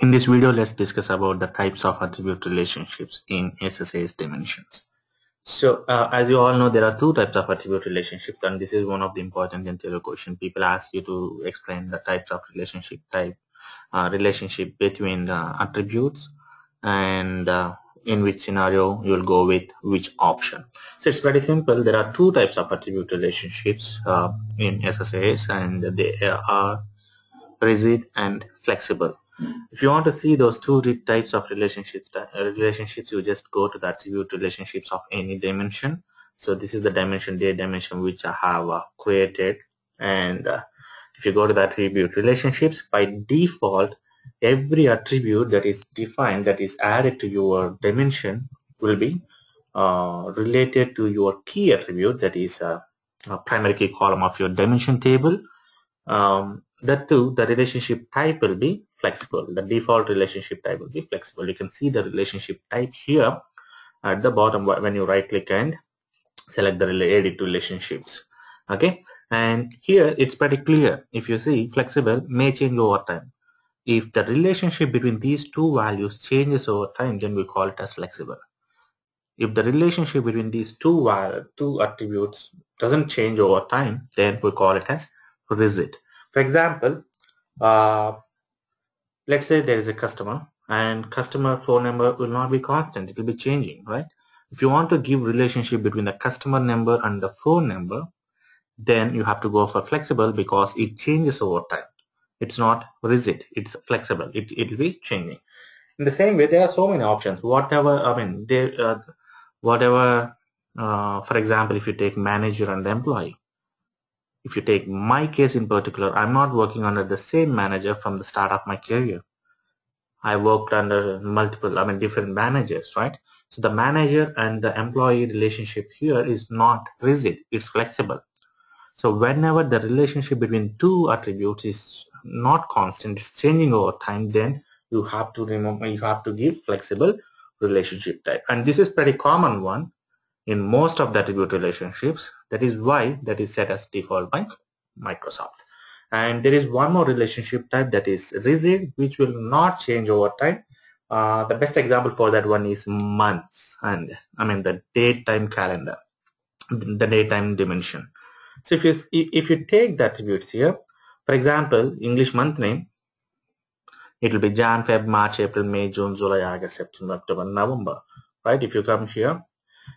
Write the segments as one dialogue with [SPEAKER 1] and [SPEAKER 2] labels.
[SPEAKER 1] In this video, let's discuss about the types of attribute relationships in SSAS dimensions. So, as you all know, there are two types of attribute relationships, and this is one of the important interview question. People ask you to explain the types of relationship between attributes, and in which scenario you'll go with which option. So it's pretty simple. There are two types of attribute relationships in SSAS, and they are rigid and flexible. If you want to see those two types of relationships, you just go to the attribute relationships of any dimension. So this is the dimension, date dimension, which I have created. And if you go to the attribute relationships, by default, every attribute that is defined, that is added to your dimension, will be related to your key attribute, that is a primary key column of your dimension table. That too, the relationship type will be flexible. The default relationship type will be flexible. You can see the relationship type here at the bottom when you right click and select the edit relationships. Okay, and here it's pretty clear. If you see, flexible may change over time. If the relationship between these two values changes over time, then we call it as flexible. If the relationship between these two attributes doesn't change over time, then we call it as rigid. For example, let's say there is a customer, and customer phone number will not be constant. It will be changing, right? If you want to give relationship between the customer number and the phone number, then you have to go for flexible, because it changes over time. It's not rigid, it's flexible. It will be changing. In the same way, there are so many options. Whatever, for example, if you take manager and employee, if you take my case in particular, I'm not working under the same manager from the start of my career. I worked under different managers, right? So the manager and the employee relationship here is not rigid, it's flexible. So whenever the relationship between two attributes is not constant, it's changing over time, then you have to give flexible relationship type. And this is pretty common one in most of the attribute relationships. That is why that is set as default by Microsoft. And there is one more relationship type, that is rigid, which will not change over time. The best example for that one is months, and the date time calendar, the daytime dimension. So if you take the attributes here, for example, English month name, it will be Jan, Feb, March, April, May, June, July, August, September, October, November, right? If you come here,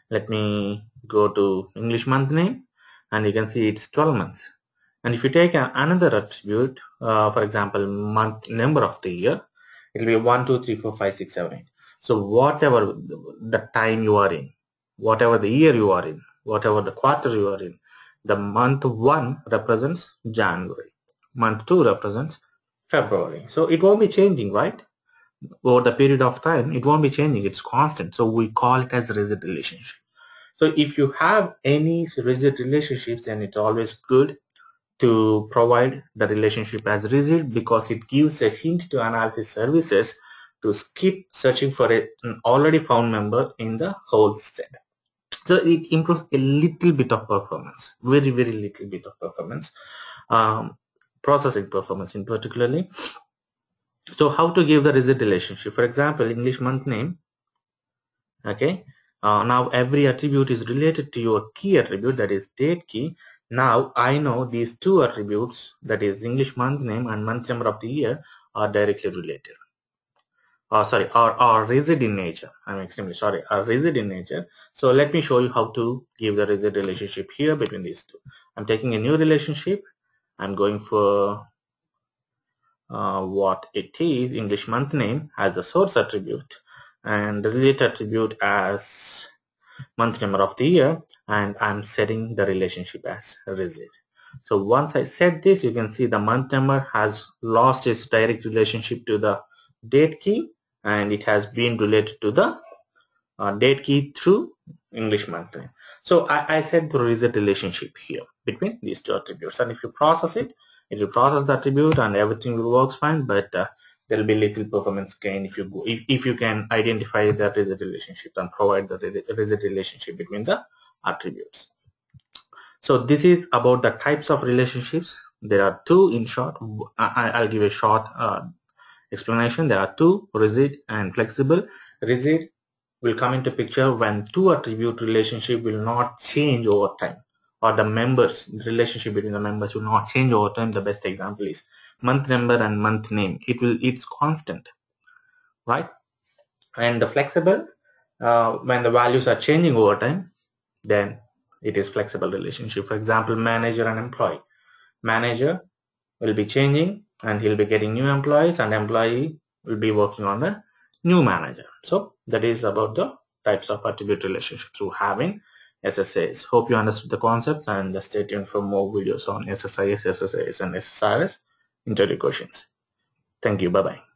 [SPEAKER 1] let me go to English month name, and you can see it's 12 months. And if you take another attribute, for example, month number of the year, it will be 1, 2, 3, 4, 5, 6, 7, 8. So whatever the time you are in, whatever the year you are in, whatever the quarter you are in, the month 1 represents January, month 2 represents February. So it won't be changing, right? Over the period of time, it won't be changing. It's constant. So we call it as rigid relationship. So if you have any rigid relationships, then it's always good to provide the relationship as rigid, because it gives a hint to analysis services to skip searching for an already found member in the whole set. So it improves a little bit of performance, very little bit of performance, processing performance in particularly. So how to give the rigid relationship? For example, English month name. Okay. Now every attribute is related to your key attribute, that is date key. Now I know these two attributes, that is English month name and month number of the year, are directly related. Are rigid in nature. I'm extremely sorry, are rigid in nature. So let me show you how to give the rigid relationship here between these two. I'm taking a new relationship. I'm going for what it is, English month name as the source attribute, and the related attribute as month number of the year, and I'm setting the relationship as rigid. So once I set this, you can see the month number has lost its direct relationship to the date key, and it has been related to the date key through English month name. So I set the rigid relationship here between these two attributes, and if you process it, it will process the attribute and everything will work fine, but there will be little performance gain if you can identify the rigid relationship and provide the rigid relationship between the attributes. So this is about the types of relationships. There are two in short. I'll give a short explanation. There are two, rigid and flexible. Rigid will come into picture when two attribute relationship will not change over time, or the relationship between the members will not change over time. The best example is month number and month name. It's constant, right? And the flexible, when the values are changing over time, then it is flexible relationship. For example, manager and employee. Manager will be changing and he'll be getting new employees, and employee will be working on the new manager. So that is about the types of attribute relationships we have in SSAS. Hope you understood the concepts, and stay tuned for more videos on SSIS, SSAS and SSRS interview questions. Thank you. Bye-bye.